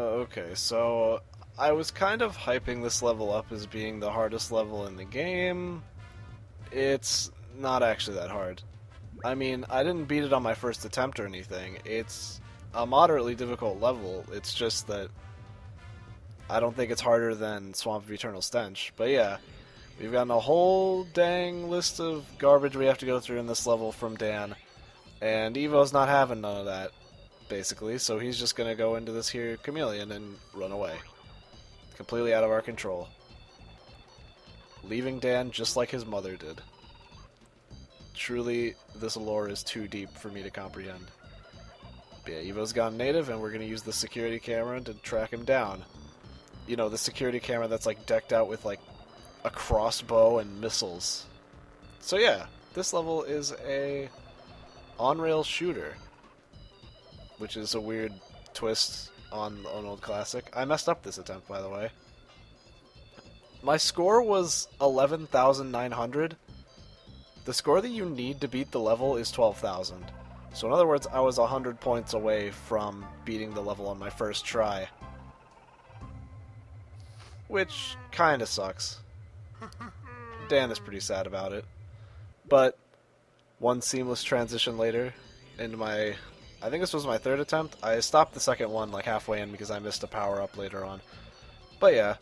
Okay, so I was kind of hyping this level up as being the hardest level in the game. It's not actually that hard. I mean, I didn't beat it on my first attempt or anything. It's a moderately difficult level. It's just that I don't think it's harder than Swamp of Eternal Stench. But yeah, we've gotten a whole dang list of garbage we have to go through in this level from Dan. And Evo's not having none of that, basically, so he's just gonna go into this here chameleon and run away. Completely out of our control. Leaving Dan just like his mother did. Truly, this lore is too deep for me to comprehend. But yeah, Evo's gone native, and we're gonna use the security camera to track him down. You know, the security camera that's like decked out with like a crossbow and missiles. So yeah, this level is a on-rail shooter, which is a weird twist on an old classic. I messed up this attempt, by the way. My score was 11,900. The score that you need to beat the level is 12,000. So in other words, I was 100 points away from beating the level on my first try. Which kinda sucks. Dan is pretty sad about it. But one seamless transition later into my... I think this was my third attempt. I stopped the second one like halfway in because I missed a power-up later on. But yeah,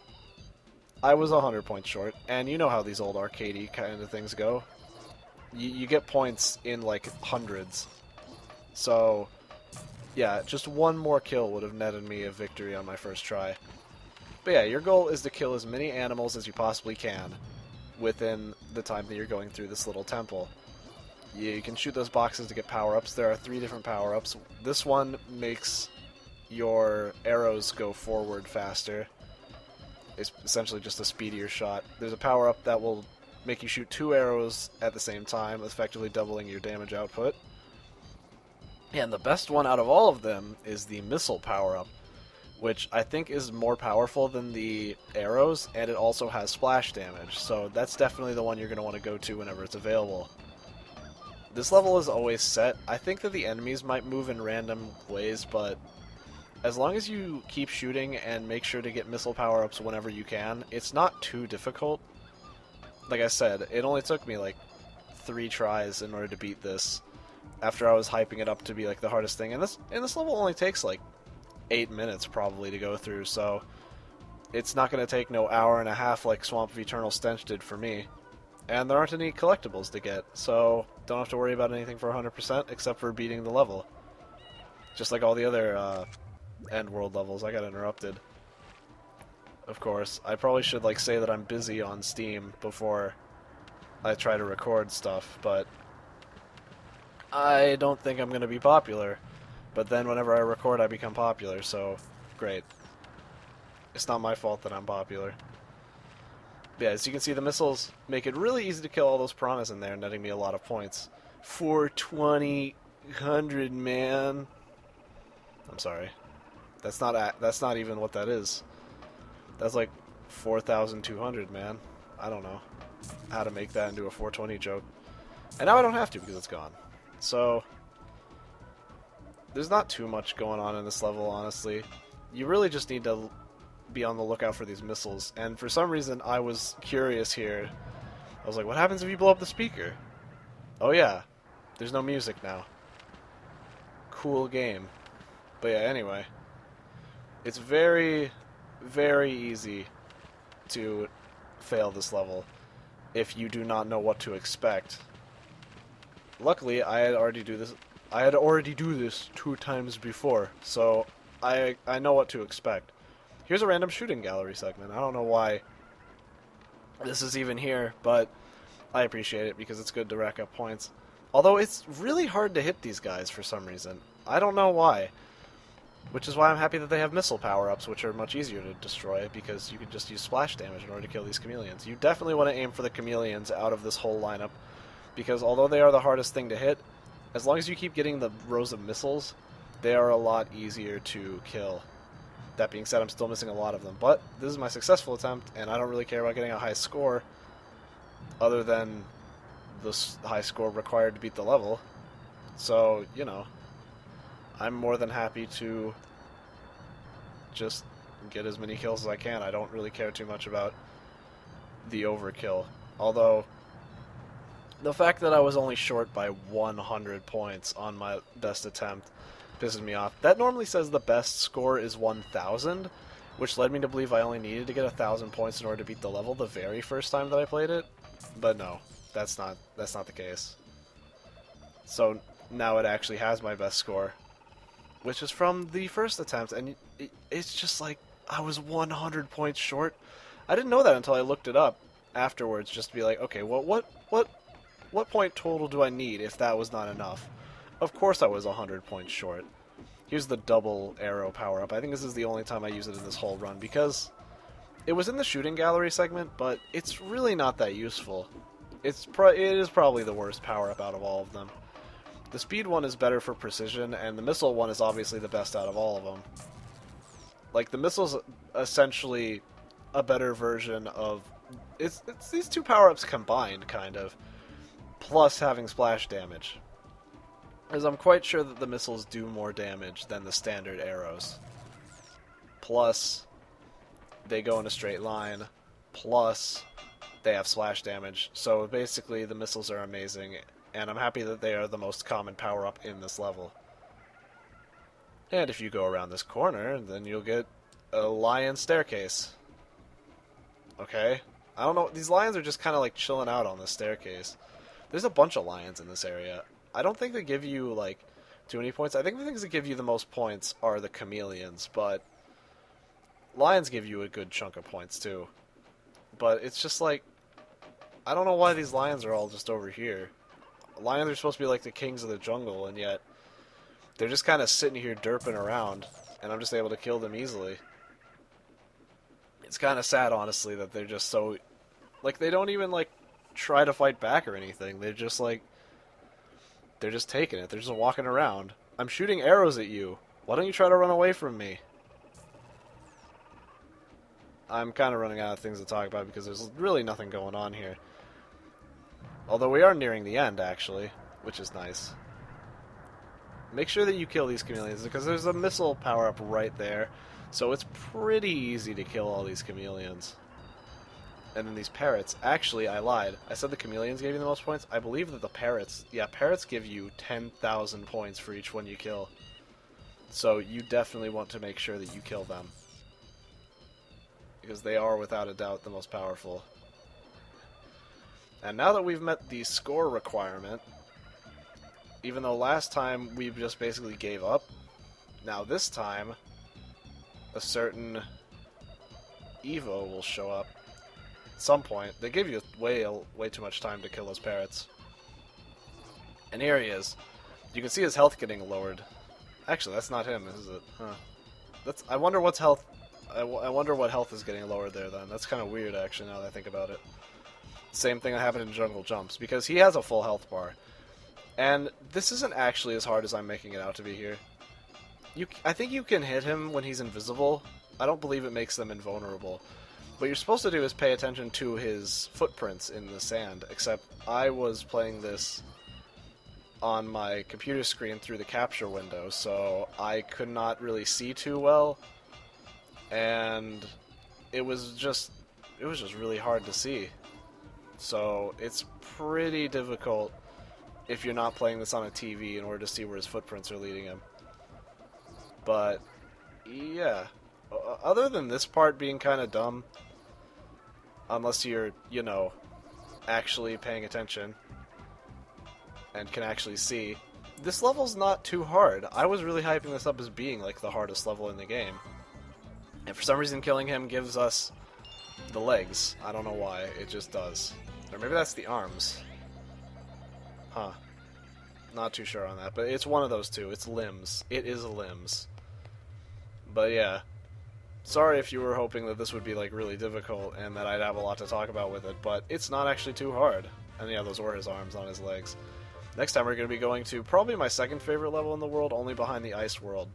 I was 100 points short, and you know how these old arcadey kind of things go. You get points in like hundreds. So, yeah, just one more kill would have netted me a victory on my first try. But yeah, your goal is to kill as many animals as you possibly can within the time that you're going through this little temple. You can shoot those boxes to get power-ups. There are 3 different power-ups. This one makes your arrows go forward faster. It's essentially just a speedier shot. There's a power-up that will make you shoot 2 arrows at the same time, effectively doubling your damage output. And the best one out of all of them is the missile power-up, which I think is more powerful than the arrows, and it also has splash damage. So that's definitely the one you're going to want to go to whenever it's available. This level is always set. I think that the enemies might move in random ways, but as long as you keep shooting and make sure to get missile power-ups whenever you can, it's not too difficult. Like I said, it only took me like 3 tries in order to beat this, after I was hyping it up to be like the hardest thing. And this level only takes like 8 minutes probably to go through, so it's not going to take no hour and a half like Swamp of Eternal Stench did for me. And there aren't any collectibles to get, so don't have to worry about anything for 100% except for beating the level. Just like all the other end world levels. I got interrupted. Of course. I probably should like say that I'm busy on Steam before I try to record stuff, but I don't think I'm going to be popular. But then whenever I record, I become popular, so great. It's not my fault that I'm popular. Yeah, as you can see, the missiles make it really easy to kill all those piranhas in there, netting me a lot of points. 4,200, man. I'm sorry. That's not even what that is. That's like 4,200, man. I don't know how to make that into a 420 joke. And now I don't have to because it's gone. So there's not too much going on in this level, honestly. You really just need to be on the lookout for these missiles. And for some reason, I was curious here. I was like, what happens if you blow up the speaker? Oh yeah, there's no music now. Cool game. But yeah, anyway. It's very, very easy to fail this level if you do not know what to expect. Luckily, I had already do this 2 times before, so I know what to expect. Here's a random shooting gallery segment. I don't know why this is even here, but I appreciate it because it's good to rack up points. Although it's really hard to hit these guys for some reason. I don't know why. Which is why I'm happy that they have missile power-ups, which are much easier to destroy because you can just use splash damage in order to kill these chameleons. You definitely want to aim for the chameleons out of this whole lineup because although they are the hardest thing to hit, as long as you keep getting the rows of missiles, they are a lot easier to kill. That being said, I'm still missing a lot of them, but this is my successful attempt, and I don't really care about getting a high score other than the high score required to beat the level. So, you know, I'm more than happy to just get as many kills as I can. I don't really care too much about the overkill. Although, the fact that I was only short by 100 points on my best attempt pisses me off. That normally says the best score is 1,000, which led me to believe I only needed to get 1,000 points in order to beat the level the very first time that I played it. But no, that's not the case. So now it actually has my best score, which is from the first attempt, and it's just like I was 100 points short. I didn't know that until I looked it up afterwards, just to be like, okay, well, what point total do I need if that was not enough? Of course I was 100 points short. Here's the double arrow power-up. I think this is the only time I use it in this whole run, because it was in the shooting gallery segment, but it's really not that useful. It is probably the worst power-up out of all of them. The speed one is better for precision, and the missile one is obviously the best out of all of them. Like, the missile's essentially a better version of... It's these two power-ups combined, kind of, plus having splash damage. Because I'm quite sure that the missiles do more damage than the standard arrows. Plus, they go in a straight line. Plus, they have splash damage. So basically, the missiles are amazing, and I'm happy that they are the most common power-up in this level. And if you go around this corner, then you'll get a lion staircase. Okay? I don't know, these lions are just kind of like chilling out on this staircase. There's a bunch of lions in this area. I don't think they give you, like, too many points. I think the things that give you the most points are the chameleons, but lions give you a good chunk of points, too. But it's just like, I don't know why these lions are all just over here. Lions are supposed to be like the kings of the jungle, and yet they're just kind of sitting here derping around, and I'm just able to kill them easily. It's kind of sad, honestly, that they're just so... Like, they don't even, like, try to fight back or anything. They're just, like... They're just taking it. They're just walking around. I'm shooting arrows at you. Why don't you try to run away from me? I'm kind of running out of things to talk about because there's really nothing going on here. Although we are nearing the end, actually, which is nice. Make sure that you kill these chameleons, because there's a missile power-up right there, so it's pretty easy to kill all these chameleons. And then these parrots, actually, I lied. I said the chameleons gave you the most points. I believe that the parrots, yeah, parrots give you 10,000 points for each one you kill. So you definitely want to make sure that you kill them, because they are, without a doubt, the most powerful. And now that we've met the score requirement, even though last time we just basically gave up, now this time, a certain Evo will show up at some point. They give you way too much time to kill those parrots. And here he is. You can see his health getting lowered. Actually, that's not him, is it? Huh. I wonder what's health... I wonder what health is getting lowered there, then. That's kind of weird, actually, now that I think about it. Same thing that happened in Jungle Jumps, because he has a full health bar. And this isn't actually as hard as I'm making it out to be here. I think you can hit him when he's invisible. I don't believe it makes them invulnerable. What you're supposed to do is pay attention to his footprints in the sand, except I was playing this on my computer screen through the capture window, so I could not really see too well, and it was just really hard to see. So it's pretty difficult if you're not playing this on a TV in order to see where his footprints are leading him. But yeah, other than this part being kind of dumb, unless you're, you know, actually paying attention and can actually see, this level's not too hard. I was really hyping this up as being like the hardest level in the game. And for some reason killing him gives us the legs. I don't know why, it just does. Or maybe that's the arms. Huh. Not too sure on that, but it's one of those two. It's limbs. It is limbs. But yeah. Sorry if you were hoping that this would be like really difficult and that I'd have a lot to talk about with it, but it's not actually too hard. And yeah, those were his arms on his legs. Next time we're going to be going to probably my second favorite level in the world, only behind the ice world.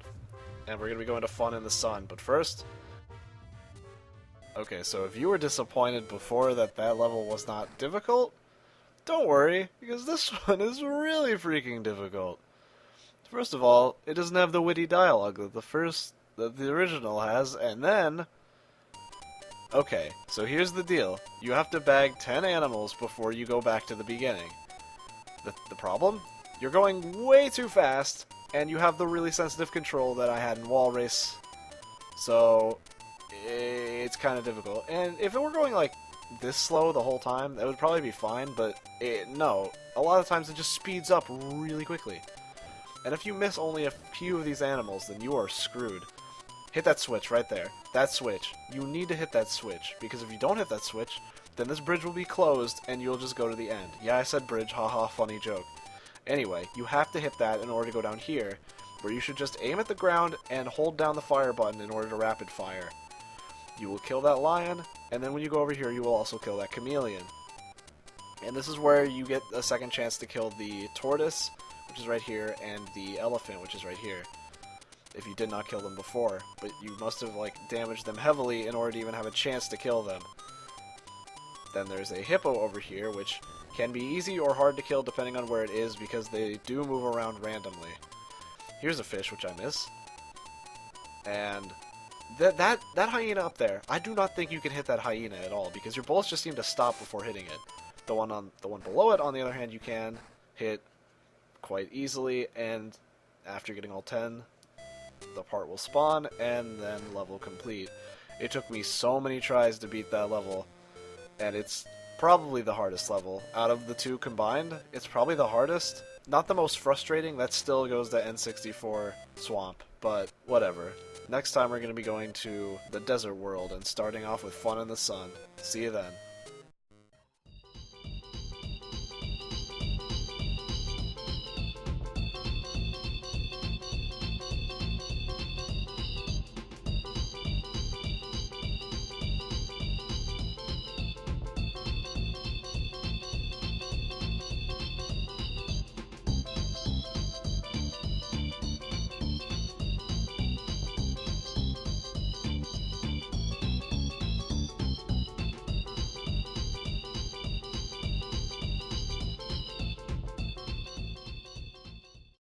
And we're going to be going to Fun in the Sun. But first... Okay, so if you were disappointed before that level was not difficult, don't worry, because this one is really freaking difficult. First of all, it doesn't have the witty dialogue that the first that the original has, and then... Okay, so here's the deal. You have to bag 10 animals before you go back to the beginning. The problem? You're going way too fast, and you have the really sensitive control that I had in Wall Race. So, it's kind of difficult. And if it were going like this slow the whole time, that would probably be fine, but no. A lot of times it just speeds up really quickly. And if you miss only a few of these animals, then you are screwed. Hit that switch right there. That switch. You need to hit that switch, because if you don't hit that switch, then this bridge will be closed and you'll just go to the end. Yeah, I said bridge, haha, funny joke. Anyway, you have to hit that in order to go down here, where you should just aim at the ground and hold down the fire button in order to rapid fire. You will kill that lion, and then when you go over here, you will also kill that chameleon. And this is where you get a second chance to kill the tortoise, which is right here, and the elephant, which is right here. If you did not kill them before, but you must have like damaged them heavily in order to even have a chance to kill them. Then there's a hippo over here, which can be easy or hard to kill depending on where it is, because they do move around randomly. Here's a fish, which I miss. And that hyena up there, I do not think you can hit that hyena at all, because your bullets just seem to stop before hitting it. The one below it, on the other hand, you can hit quite easily, and after getting all 10, the part will spawn, and then level complete. It took me so many tries to beat that level, and it's probably the hardest level. Out of the two combined, it's probably the hardest. Not the most frustrating, that still goes to N64 Swamp, but whatever. Next time we're going to be going to the desert world and starting off with Fun in the Sun. See you then.